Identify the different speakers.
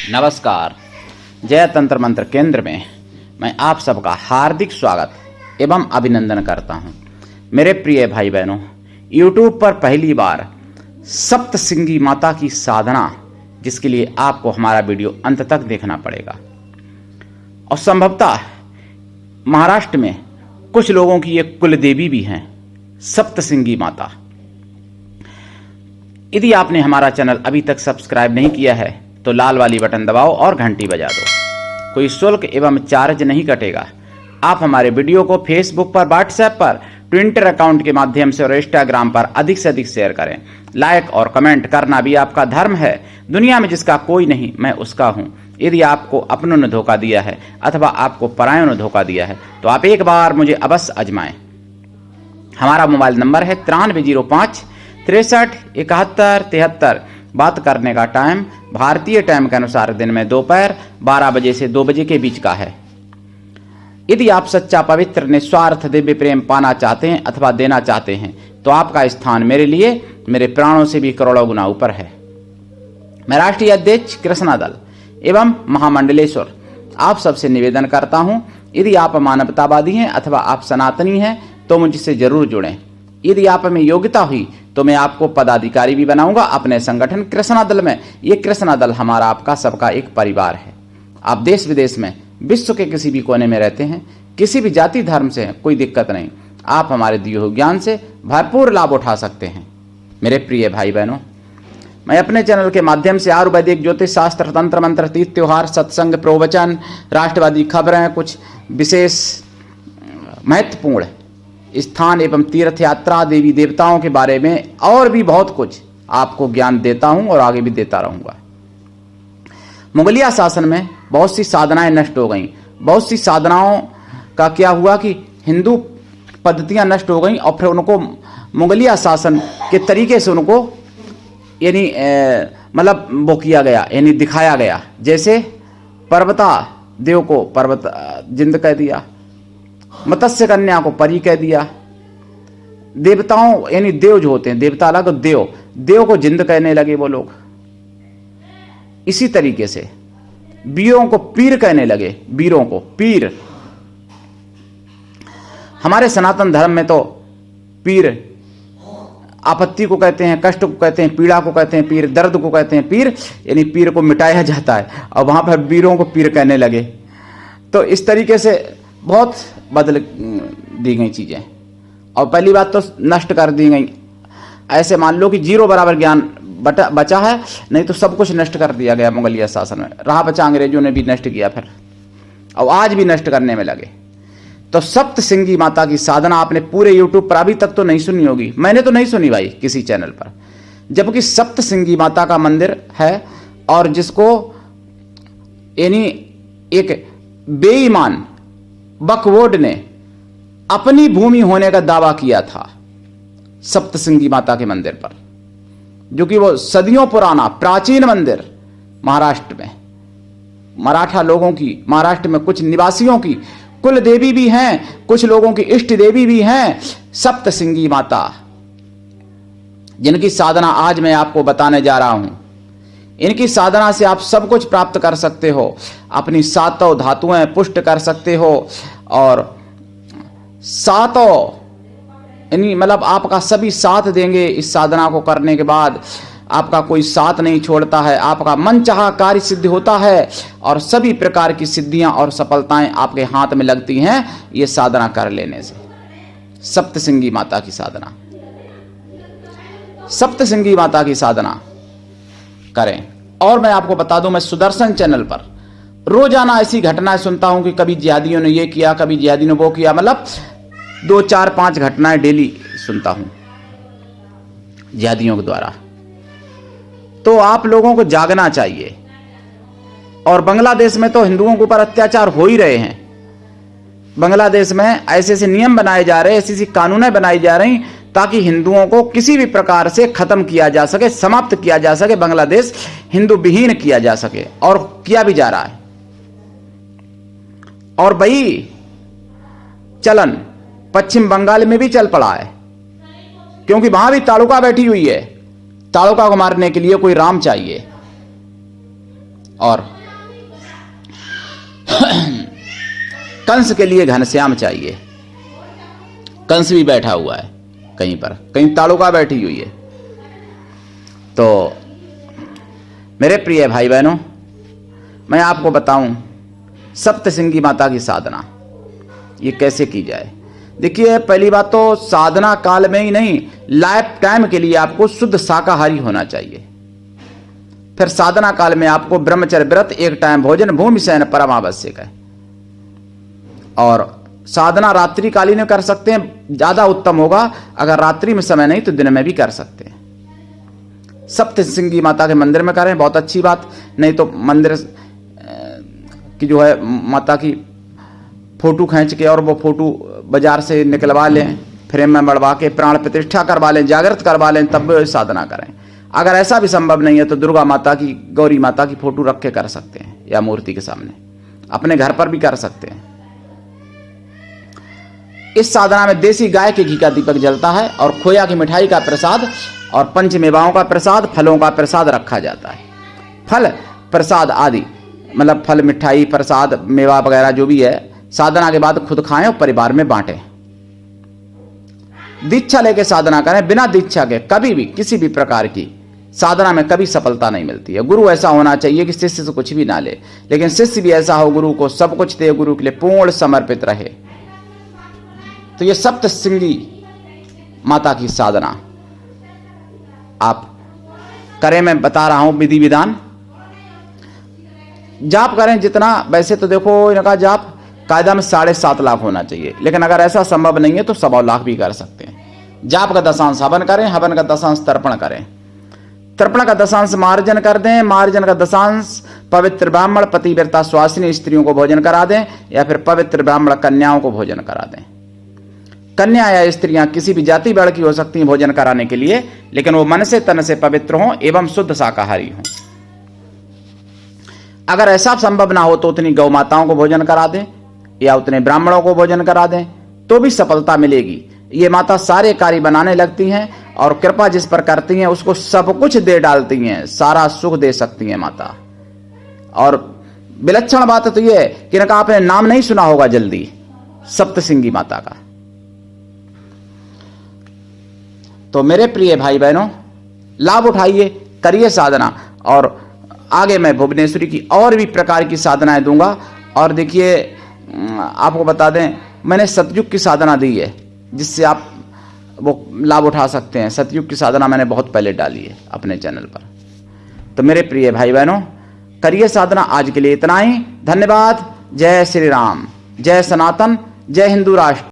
Speaker 1: नमस्कार। जय तंत्र मंत्र केंद्र में मैं आप सबका हार्दिक स्वागत एवं अभिनंदन करता हूं। मेरे प्रिय भाई बहनों, YouTube पर पहली बार सप्तसिंगी माता की साधना, जिसके लिए आपको हमारा वीडियो अंत तक देखना पड़ेगा। और संभवतः महाराष्ट्र में कुछ लोगों की एक कुल देवी भी हैं, सप्तसिंगी माता। यदि आपने हमारा चैनल अभी तक सब्सक्राइब नहीं किया है तो लाल वाली बटन दबाओ और घंटी बजा दो। कोई शुल्क एवं चार्ज नहीं कटेगा। आप हमारे वीडियो को फेसबुक पर, व्हाट्सएप पर, ट्विटर अकाउंट के माध्यम से और इंस्टाग्राम पर अधिक से अधिक शेयर करें। लाइक और कमेंट करना भी आपका धर्म है। दुनिया में जिसका कोई नहीं, मैं उसका हूँ। यदि आपको अपनों ने धोखा दिया है अथवा आपको परायों ने धोखा दिया है तो आप एक बार मुझे अवश्य आजमाएं। हमारा मोबाइल नंबर है 9305 63 71 73। बात करने का टाइम भारतीय टाइम के अनुसार दिन में दोपहर 12 बजे से 2 बजे के बीच का है। यदि आप सच्चा, पवित्र, निस्वार्थ दिव्य प्रेम पाना चाहते हैं अथवा देना चाहते हैं तो आपका स्थान मेरे लिए मेरे प्राणों से भी करोड़ों गुना ऊपर है। मैं राष्ट्रीय अध्यक्ष कृष्णा दल एवं महामंडलेश्वर आप सबसे निवेदन करता हूं, यदि आप मानवतावादी हैं अथवा आप सनातनी हैं तो मुझसे जरूर जुड़ें। यदि आप में योग्यता हुई तो मैं आपको पदाधिकारी भी बनाऊंगा अपने संगठन कृष्णा दल में। ये कृष्णा दल हमारा, आपका, सबका एक परिवार है। आप देश विदेश में, विश्व के किसी भी कोने में रहते हैं, किसी भी जाति धर्म से हैं, कोई दिक्कत नहीं। आप हमारे दिए हुए ज्ञान से भरपूर लाभ उठा सकते हैं। मेरे प्रिय भाई बहनों, मैं अपने चैनल के माध्यम से आयुर्वेदिक, ज्योतिष शास्त्र, तंत्र मंत्र, तीर्थ त्योहार, सत्संग, प्रवचन, राष्ट्रवादी खबरें, कुछ विशेष महत्वपूर्ण स्थान एवं तीर्थ यात्रा, देवी देवताओं के बारे में और भी बहुत कुछ आपको ज्ञान देता हूं और आगे भी देता रहूंगा। मुगलिया शासन में बहुत सी साधनाएं नष्ट हो गईं। बहुत सी साधनाओं का क्या हुआ कि हिंदू पद्धतियां नष्ट हो गईं और फिर उनको मुगलिया शासन के तरीके से उनको यानी मतलब वो किया गया, यानी दिखाया गया। जैसे पर्वता देव को पर्वत जिंद कह दिया, मत्स्य कन्या को परी कह दिया, देवताओं यानी देव जो होते हैं, देवता अलग, देव को जिंद कहने लगे वो लोग। इसी तरीके से वीरों को पीर कहने लगे, वीरों को पीर। हमारे सनातन धर्म में तो पीर आपत्ति को कहते हैं, कष्ट को कहते हैं, पीड़ा को कहते हैं पीर, दर्द को कहते हैं पीर, यानी पीर को मिटाया जाता है। और वहां पर वीरों को पीर कहने लगे। तो इस तरीके से बहुत बदल दी गई चीजें और पहली बात तो नष्ट कर दी गई। ऐसे मान लो कि 0 बराबर ज्ञान बचा है, नहीं तो सब कुछ नष्ट कर दिया गया मुगलिया शासन में। रहा बचा, अंग्रेजों ने भी नष्ट किया फिर, और आज भी नष्ट करने में लगे। तो सप्तसिंगी माता की साधना आपने पूरे YouTube पर अभी तक तो नहीं सुनी होगी। मैंने तो नहीं सुनी भाई किसी चैनल पर, जबकि सप्तसिंगी माता का मंदिर है और जिसको यानी एक बेईमान बकवोड ने अपनी भूमि होने का दावा किया था सप्तसिंगी माता के मंदिर पर, जो कि वो सदियों पुराना प्राचीन मंदिर महाराष्ट्र में, मराठा लोगों की, महाराष्ट्र में कुछ निवासियों की कुल देवी भी हैं, कुछ लोगों की इष्ट देवी भी हैं, सप्तसिंगी माता, जिनकी साधना आज मैं आपको बताने जा रहा हूं। इनकी साधना से आप सब कुछ प्राप्त कर सकते हो। अपनी 7 धातुएं पुष्ट कर सकते हो और 7 यानी मतलब आपका सभी साथ देंगे। इस साधना को करने के बाद आपका कोई साथ नहीं छोड़ता है, आपका मन चाहा कार्य सिद्ध होता है और सभी प्रकार की सिद्धियां और सफलताएं आपके हाथ में लगती हैं ये साधना कर लेने से। सप्तसिंगी माता की साधना, सप्तसिंगी माता की साधना करें। और मैं आपको बता दूं, मैं सुदर्शन चैनल पर रोजाना ऐसी घटनाएं सुनता हूं कि कभी जिहादियों ने ये किया, कभी जिहादियों ने वो किया, मतलब 2, 4, 5 घटनाएं डेली सुनता हूं जिहादियों के द्वारा। तो आप लोगों को जागना चाहिए। और बांग्लादेश में तो हिंदुओं के ऊपर अत्याचार हो ही रहे हैं। बांग्लादेश में ऐसे ऐसे नियम बनाए जा रहे हैं, ऐसी ऐसी कानूनें बनाई जा रही ताकि हिंदुओं को किसी भी प्रकार से खत्म किया जा सके, समाप्त किया जा सके, बांग्लादेश हिंदू विहीन किया जा सके, और किया भी जा रहा है। और वही चलन पश्चिम बंगाल में भी चल पड़ा है, क्योंकि वहां भी तालुका बैठी हुई है। तालुका को मारने के लिए कोई राम चाहिए और कंस के लिए घनश्याम चाहिए। कंस भी बैठा हुआ है कहीं पर, कहीं ताड़ुका बैठी हुई है। तो मेरे प्रिय भाई बहनों, मैं आपको बताऊं सप्तसिंगी माता की साधना ये कैसे की जाए। देखिए, पहली बात तो साधना काल में ही नहीं, लाइफ टाइम के लिए आपको शुद्ध शाकाहारी होना चाहिए। फिर साधना काल में आपको ब्रह्मचर्य व्रत, एक टाइम भोजन, भूमि शयन परम आवश्यक है। और साधना रात्रि कालीन कर सकते हैं, ज्यादा उत्तम होगा। अगर रात्रि में समय नहीं तो दिन में भी कर सकते हैं। सप्तसिंगी माता के मंदिर में करें, बहुत अच्छी बात। नहीं तो मंदिर की जो है माता की फोटो खींच के और वो फोटो बाजार से निकलवा लें, फ्रेम में मड़वा के प्राण प्रतिष्ठा करवा लें, जागृत करवा लें, तब साधना करें। अगर ऐसा भी संभव नहीं है तो दुर्गा माता की, गौरी माता की फोटो रख के कर सकते हैं, या मूर्ति के सामने अपने घर पर भी कर सकते हैं। इस साधना में देसी गाय के घी का दीपक जलता है और खोया की मिठाई का प्रसाद और पंचमेवाओं का प्रसाद, फलों का प्रसाद रखा जाता है। फल प्रसाद आदि मतलब फल, मिठाई, प्रसाद, मेवा वगैरह जो भी है, साधना के बाद खुद खाएं और परिवार में बांटें। दीक्षा लेके साधना करें। बिना दीक्षा के कभी भी किसी भी प्रकार की साधना में कभी सफलता नहीं मिलती है। गुरु ऐसा होना चाहिए कि शिष्य से कुछ भी ना ले, लेकिन शिष्य भी ऐसा हो गुरु को सब कुछ दे, गुरु के लिए पूर्ण समर्पित रहे। तो ये सप्तसिंगी माता की साधना आप करें। मैं बता रहा हूं विधि विधान। जाप करें जितना, वैसे तो देखो इनका जाप कायदा में 7.5 लाख होना चाहिए, लेकिन अगर ऐसा संभव नहीं है तो 1.25 लाख भी कर सकते हैं। जाप का दशांश हवन करें, हवन का दशांश तर्पण करें, तर्पण का दशांश मार्जन कर दें, मार्जन का दशांश पवित्र ब्राह्मण, पतिव्रता सुहासिनी स्त्रियों को भोजन करा दें, या फिर पवित्र ब्राह्मण कन्याओं को भोजन करा दें। कन्या या स्त्रियां किसी भी जाति वर्ग की हो सकती हैं भोजन कराने के लिए, लेकिन वो मन से तन से पवित्र हों एवं शुद्ध शाकाहारी हों। अगर ऐसा संभव ना हो तो उतनी गौ माताओं को भोजन करा दें या उतने ब्राह्मणों को भोजन करा दें, तो भी सफलता मिलेगी। ये माता सारे कार्य बनाने लगती हैं और कृपा जिस पर करती हैं उसको सब कुछ दे डालती हैं, सारा सुख दे सकती हैं माता। और विलक्षण बात तो यह है कि इनका आपने नाम नहीं सुना होगा जल्दी, सप्तसिंगी माता का। तो मेरे प्रिय भाई बहनों, लाभ उठाइए, करिए साधना। और आगे मैं भुवनेश्वरी की और भी प्रकार की साधनाएं दूंगा। और देखिए, आपको बता दें, मैंने सतयुग की साधना दी है जिससे आप वो लाभ उठा सकते हैं। सतयुग की साधना मैंने बहुत पहले डाली है अपने चैनल पर। तो मेरे प्रिय भाई बहनों, करिए साधना। आज के लिए इतना ही। धन्यवाद। जय श्री राम, जय सनातन, जय हिंदू राष्ट्र।